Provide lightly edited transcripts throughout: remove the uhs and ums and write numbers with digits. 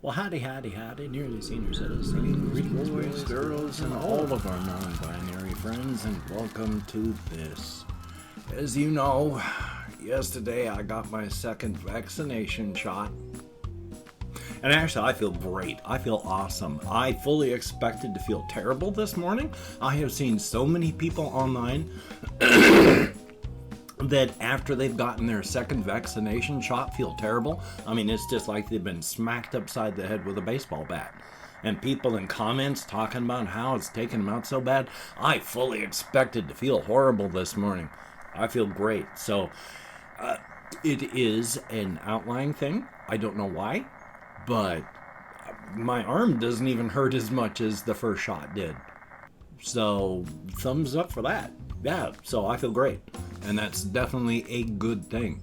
Well, howdy, nearly senior citizen. Greetings, boys, girls, and all of our non-binary friends, and welcome to this. As you know, yesterday I got my second vaccination shot. And actually, I feel great. I feel awesome. I fully expected to feel terrible this morning. I have seen so many people online that after they've gotten their second vaccination shot feel terrible. I mean, it's just like they've been smacked upside the head with a baseball bat. And people in comments talking about how it's taken them out so bad. I fully expected to feel horrible this morning. I feel great. So it is an outlying thing. I don't know why, but my arm doesn't even hurt as much as the first shot did. So thumbs up for that. Yeah, so I feel great. And that's definitely a good thing.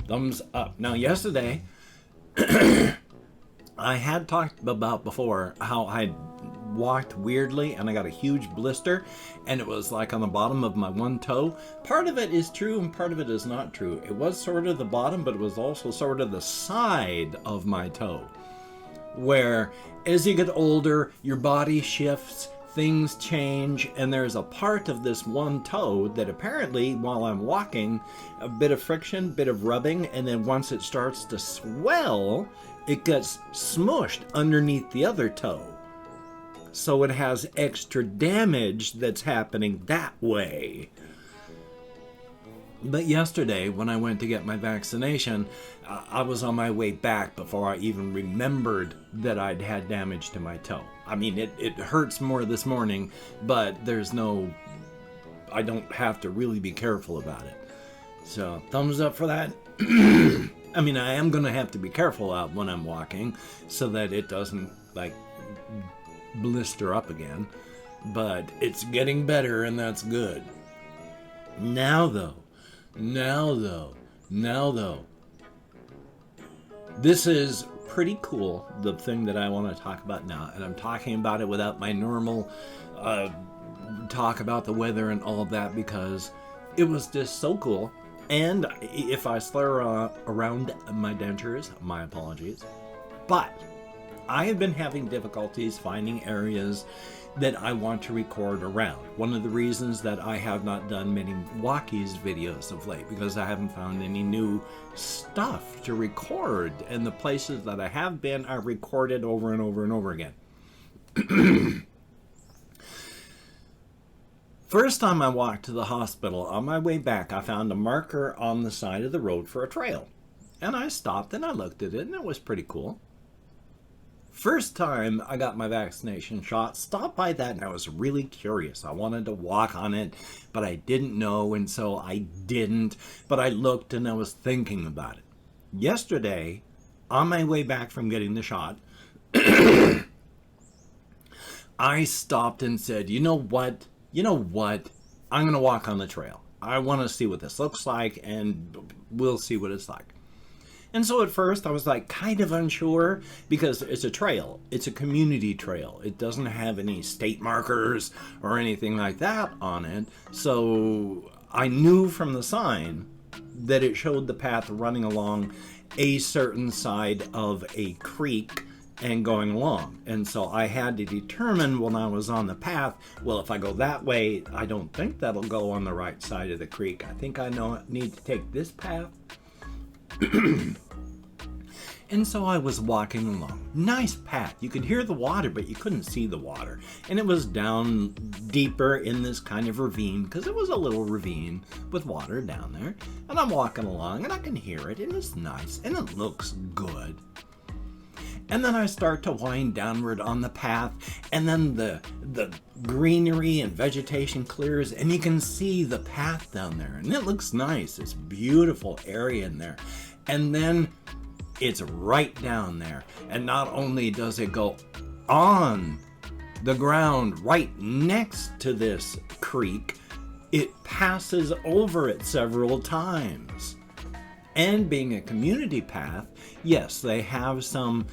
Thumbs up. Now, yesterday, I had talked about before how I walked weirdly and I got a huge blister and it was like on the bottom of my one toe. Part of it is true and part of it is not true. It was sort of the bottom, but it was also sort of the side of my toe. Where as you get older, your body shifts, things change, and there's a part of this one toe that apparently, while I'm walking, a bit of friction, bit of rubbing, and then once it starts to swell, it gets smushed underneath the other toe. So it has extra damage that's happening that way. But yesterday, when I went to get my vaccination, I was on my way back before I even remembered that I'd had damage to my toe. I mean, it hurts more this morning, but I don't have to really be careful about it. So, thumbs up for that. I mean, I am going to have to be careful out when I'm walking so that it doesn't, blister up again. But it's getting better, and that's good. Now though. This is pretty cool, the thing that I want to talk about now. And I'm talking about it without my normal talk about the weather and all of that because it was just so cool. And if I slur around my dentures, my apologies. But I have been having difficulties finding areas that I want to record around. One of the reasons that I have not done many walkies videos of late, because I haven't found any new stuff to record, and the places that I have been are recorded over and over and over again. First time I walked to the hospital, on my way back, I found a marker on the side of the road for a trail. And I stopped and I looked at it, and it was pretty cool. First time I got my vaccination shot, stopped by that and I was really curious. I wanted to walk on it, but I didn't know, and so I didn't. But I looked and I was thinking about it. Yesterday, on my way back from getting the shot, I stopped and said, you know what? I'm going to walk on the trail. I want to see what this looks like, and we'll see what it's like. And so at first I was kind of unsure because it's a trail. It's a community trail. It doesn't have any state markers or anything like that on it. So I knew from the sign that it showed the path running along a certain side of a creek and going along. And so I had to determine when I was on the path, well, if I go that way, I don't think that'll go on the right side of the creek. I think I need to take this path. And so I was walking along. Nice path. You could hear the water, but you couldn't see the water. And it was down deeper in this kind of ravine, because it was a little ravine with water down there. And I'm walking along, and I can hear it, and it's nice, and it looks good. And then I start to wind downward on the path, and then the greenery and vegetation clears, and you can see the path down there, and it looks nice. It's a beautiful area in there. And then it's right down there, and not only does it go on the ground right next to this creek, it passes over it several times. And being a community path, yes, they have some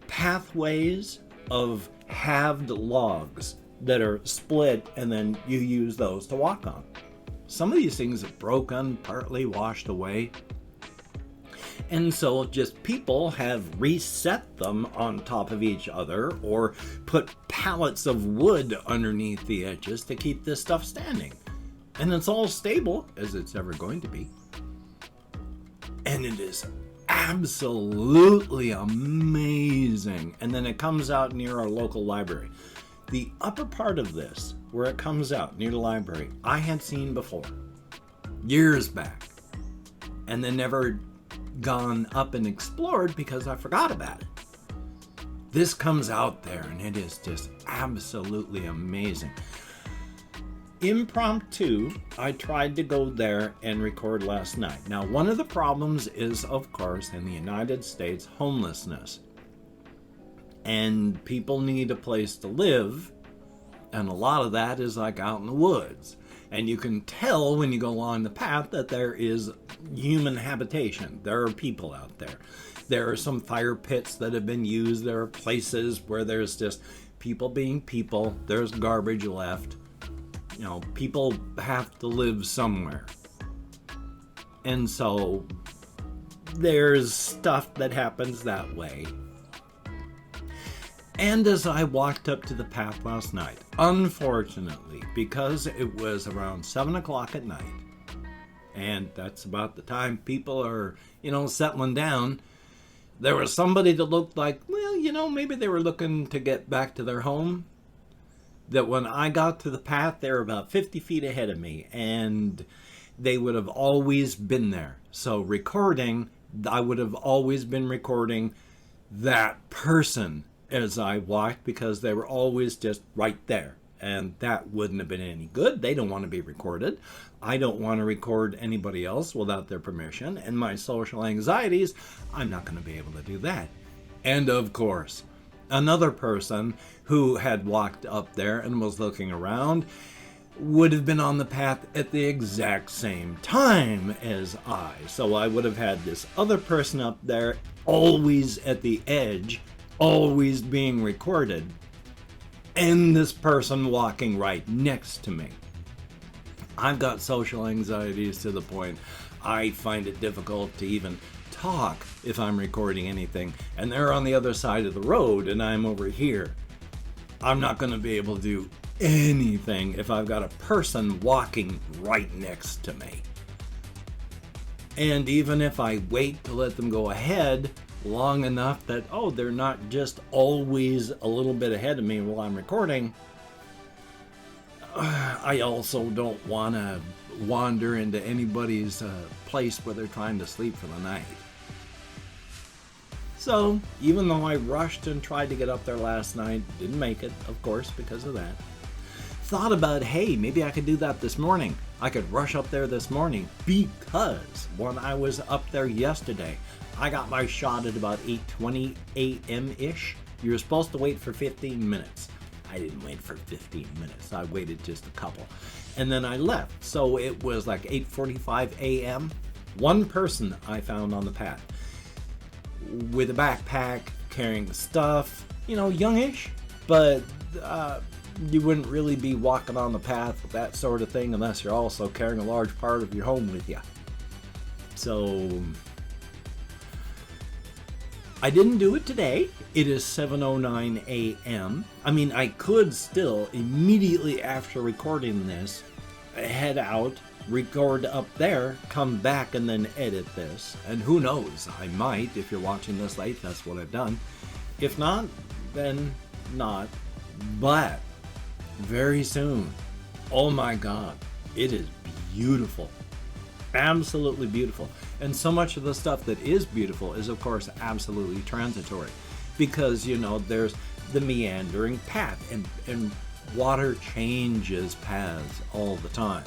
pathways of halved logs that are split, and then you use those to walk on. Some of these things are broken, partly washed away. And so just people have reset them on top of each other or put pallets of wood underneath the edges to keep this stuff standing. And it's all stable, as it's ever going to be. And it is absolutely amazing. And then it comes out near our local library. The upper part of this, where it comes out near the library, I had seen before, years back, and then never gone up and explored because I forgot about it. This comes out there and it is just absolutely amazing. Impromptu, I tried to go there and record last night. Now, one of the problems is, of course, in the United States, homelessness. And people need a place to live, and a lot of that is like out in the woods. And you can tell when you go along the path that there is human habitation. There are people out there. There are some fire pits that have been used. There are places where there's just people being people. There's garbage left. You know, people have to live somewhere. And so there's stuff that happens that way. And as I walked up to the path last night, unfortunately, because it was around 7 o'clock at night, and that's about the time people are, settling down, there was somebody that looked like, maybe they were looking to get back to their home. That when I got to the path, they were about 50 feet ahead of me, and they would have always been there. So recording, I would have always been recording that person as I walked because they were always just right there. And that wouldn't have been any good. They don't want to be recorded. I don't want to record anybody else without their permission. And my social anxieties, I'm not going to be able to do that. And of course, another person who had walked up there and was looking around would have been on the path at the exact same time as I. So I would have had this other person up there, always at the edge, always being recorded, and this person walking right next to me. I've got social anxieties to the point I find it difficult to even talk if I'm recording anything, and they're on the other side of the road and I'm over here. I'm not going to be able to do anything if I've got a person walking right next to me. And even if I wait to let them go ahead long enough that, they're not just always a little bit ahead of me while I'm recording, I also don't want to wander into anybody's place where they're trying to sleep for the night. So, even though I rushed and tried to get up there last night, didn't make it, of course, because of that. Thought about, hey, maybe I could do that this morning. I could rush up there this morning because when I was up there yesterday, I got my shot at about 8:20 a.m.-ish. You were supposed to wait for 15 minutes. I didn't wait for 15 minutes. I waited just a couple. And then I left. So it was like 8:45 a.m. One person I found on the path with a backpack, carrying stuff, youngish, but you wouldn't really be walking on the path with that sort of thing unless you're also carrying a large part of your home with you. So I didn't do it today. It is 7:09 a.m. I could still, immediately after recording this, head out, record up there, come back, and then edit this. And who knows, I might. If you're watching this late, that's what I've done. If not, then not. But very soon, oh my God, it is beautiful. Absolutely beautiful. And so much of the stuff that is beautiful is, of course, absolutely transitory. Because, there's the meandering path, and water changes paths all the time.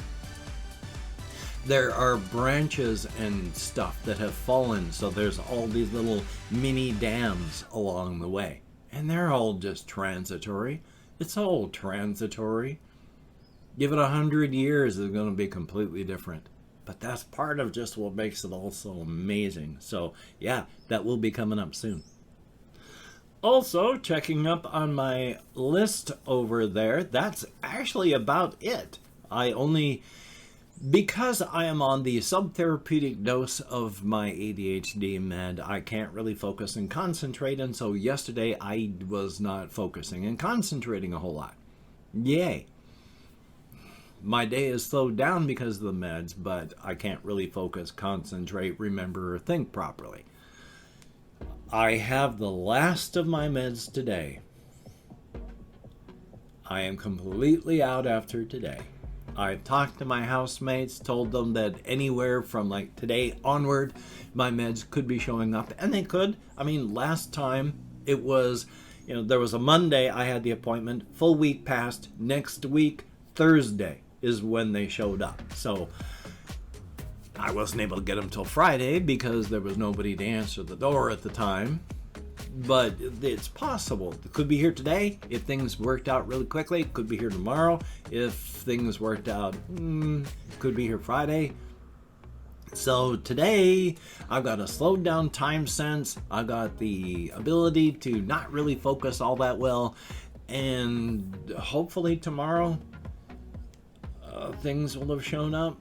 There are branches and stuff that have fallen, so there's all these little mini dams along the way. And they're all just transitory. It's all transitory. Give it 100 years, it's going to be completely different. But that's part of just what makes it all so amazing. So, yeah, that will be coming up soon. Also, checking up on my list over there, that's actually about it. I only Because I am on the subtherapeutic dose of my ADHD med, I can't really focus and concentrate, and so yesterday I was not focusing and concentrating a whole lot. Yay. My day is slowed down because of the meds, but I can't really focus, concentrate, remember, or think properly. I have the last of my meds today. I am completely out after today. I talked to my housemates, told them that anywhere from like today onward, my meds could be showing up, and they could. I mean, last time it was, there was a Monday I had the appointment, full week passed, next week, Thursday is when they showed up. So I wasn't able to get them till Friday because there was nobody to answer the door at the time. But it's possible. It could be here today if things worked out really quickly. It could be here tomorrow if things worked out. Could be here Friday. So today, I've got a slowed down time sense. I've got the ability to not really focus all that well. And hopefully tomorrow, things will have shown up.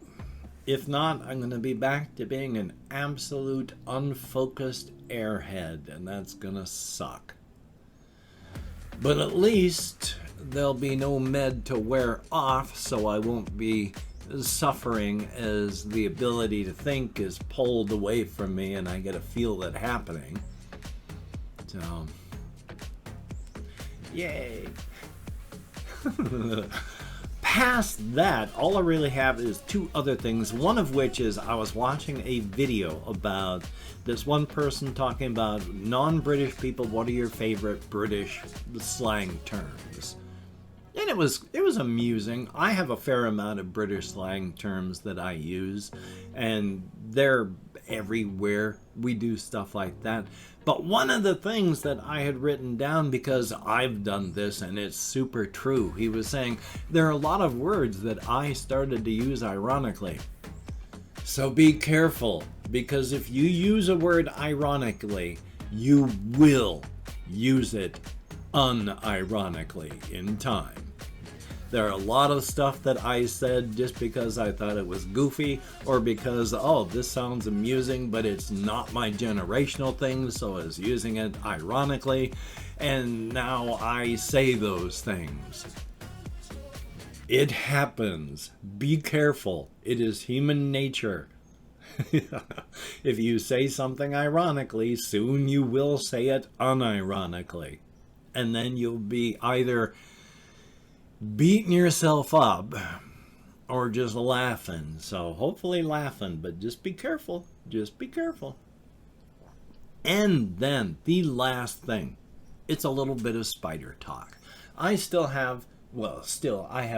If not, I'm going to be back to being an absolute unfocused airhead, and that's going to suck. But at least there'll be no med to wear off, so I won't be suffering as the ability to think is pulled away from me and I get to feel it happening. So, yay. Past that, all I really have is two other things. One of which is I was watching a video about this one person talking about non-British people. What are your favorite British slang terms? And it was amusing. I have a fair amount of British slang terms that I use, and they're everywhere. We do stuff like that. But one of the things that I had written down, because I've done this and it's super true, he was saying there are a lot of words that I started to use ironically. So be careful, because if you use a word ironically, you will use it unironically in time. There are a lot of stuff that I said just because I thought it was goofy, or because, this sounds amusing, but it's not my generational thing, so I was using it ironically, and now I say those things. It happens. Be careful. It is human nature. If you say something ironically, soon you will say it unironically. And then you'll be either beating yourself up or just laughing. So hopefully laughing, but just be careful. Just be careful. And then the last thing, it's a little bit of spider talk. I have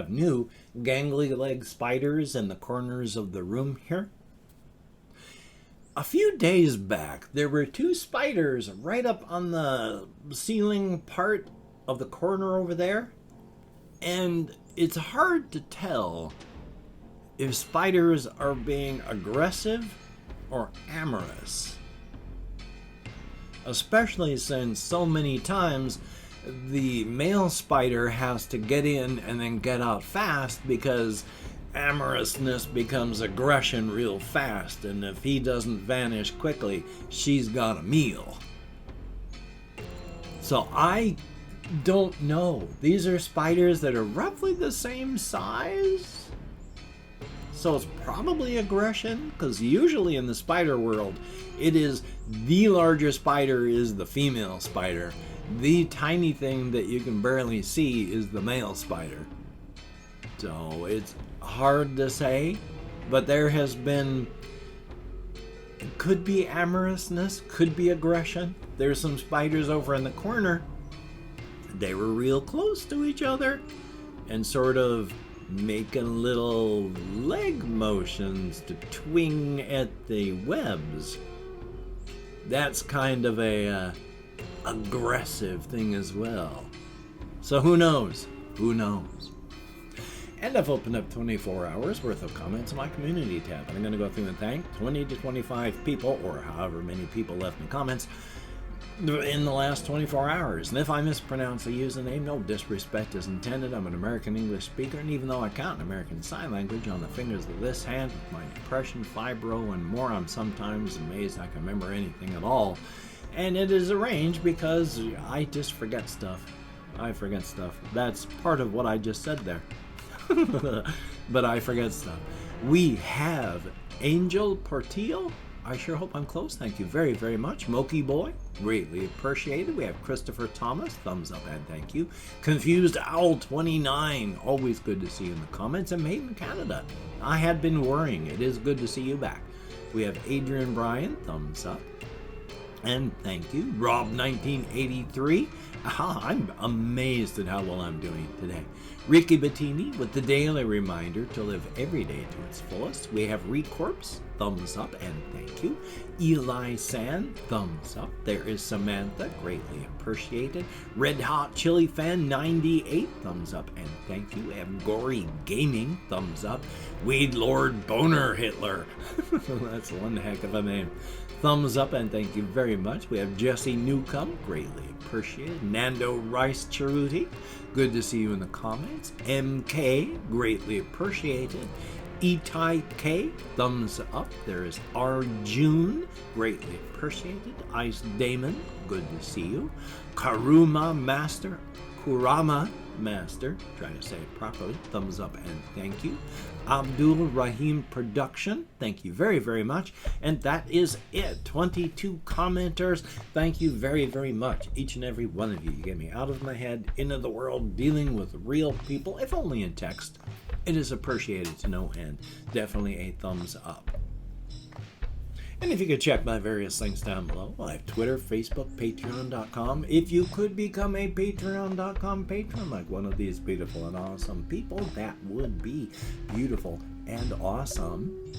new gangly leg spiders in the corners of the room here. A few days back, there were two spiders right up on the ceiling part of the corner over there. And it's hard to tell if spiders are being aggressive or amorous. Especially since so many times the male spider has to get in and then get out fast, because amorousness becomes aggression real fast, and if he doesn't vanish quickly, she's got a meal. So I don't know. These are spiders that are roughly the same size, so it's probably aggression, because usually in the spider world, it is the larger spider is the female spider. The tiny thing that you can barely see is the male spider. So it's hard to say, but there has been, could be amorousness, could be aggression. There's some spiders over in the corner. They were real close to each other and sort of making little leg motions to twing at the webs. That's kind of a aggressive thing as well. So who knows? Who knows? And I've opened up 24 hours worth of comments in my community tab. And I'm going to go through and thank 20 to 25 people, or however many people left me comments. in the last 24 hours. And if I mispronounce a username, no disrespect is intended. I'm an American English speaker, and even though I count American Sign Language on the fingers of this hand with my depression, fibro, and more, I'm sometimes amazed I can remember anything at all. And it is arranged because I just forget stuff. I forget stuff. That's part of what I just said there. But I forget stuff. We have Angel Portillo. I sure hope I'm close. Thank you very, very much. Moki Boy, greatly appreciated. We have Christopher Thomas, thumbs up and thank you. Confused Owl 29, always good to see you in the comments. And Made in Canada, I had been worrying. It is good to see you back. We have Adrian Bryan, thumbs up and thank you. Rob 1983, I'm amazed at how well I'm doing today. Ricky Bettini with the daily reminder to live every day to its fullest. We have Recorpse, thumbs up and thank you. Eli Sand, thumbs up. There is Samantha, greatly appreciated. Red Hot Chili Fan 98, thumbs up and thank you. And Gory Gaming, thumbs up. Weed Lord Boner Hitler, that's one heck of a name. Thumbs up and thank you very much. We have Jesse Newcomb, greatly appreciated. Nando Rice Cheruti, good to see you in the comments. MK, greatly appreciated. Etai K, thumbs up. There is Arjun, greatly appreciated. Ice Damon, good to see you. Kurama Master, trying to say it properly, thumbs up and thank you. Abdul Rahim Production, thank you very, very much. And that is it. 22 commenters. Thank you very, very much, each and every one of you. You get me out of my head, into the world, dealing with real people, if only in text. It is appreciated to no end. Definitely a thumbs up. And if you could check my various links down below, I have Twitter, Facebook, Patreon.com. If you could become a Patreon.com patron like one of these beautiful and awesome people, that would be beautiful and awesome.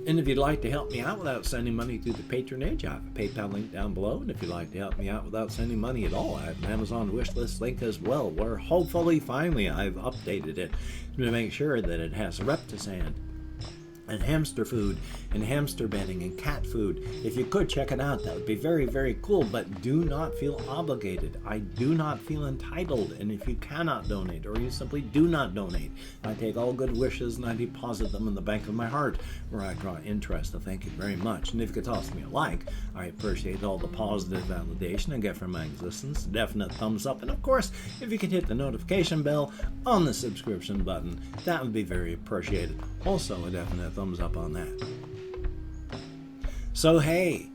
And if you'd like to help me out without sending money through the patronage, I have a PayPal link down below. And if you'd like to help me out without sending money at all, I have an Amazon wishlist link as well, where hopefully finally I've updated it to make sure that it has Reptisand and hamster food and hamster bedding and cat food. If you could check it out, that would be very, very cool, but do not feel obligated. I do not feel entitled, and if you cannot donate or you simply do not donate, I take all good wishes and I deposit them in the bank of my heart where I draw interest. So thank you very much. And if you could toss me a like, I appreciate all the positive validation I get from my existence. Definite thumbs up, and of course, if you could hit the notification bell on the subscription button, that would be very appreciated. Also a definite thumbs up on that. So hey,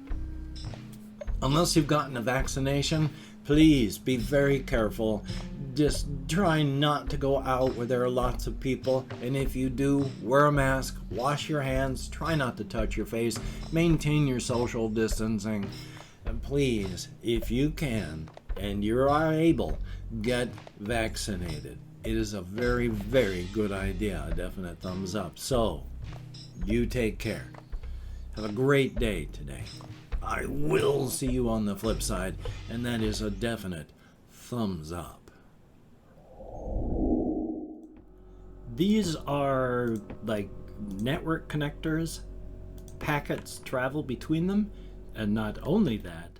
unless you've gotten a vaccination, please be very careful. Just try not to go out where there are lots of people, and if you do, wear a mask, wash your hands, try not to touch your face, maintain your social distancing, and please, if you can and you are able, get vaccinated. It is a very, very good idea. A definite thumbs up. So, you take care. Have a great day today. I will see you on the flip side, and that is a definite thumbs up. These are like network connectors. Packets travel between them, and not only that,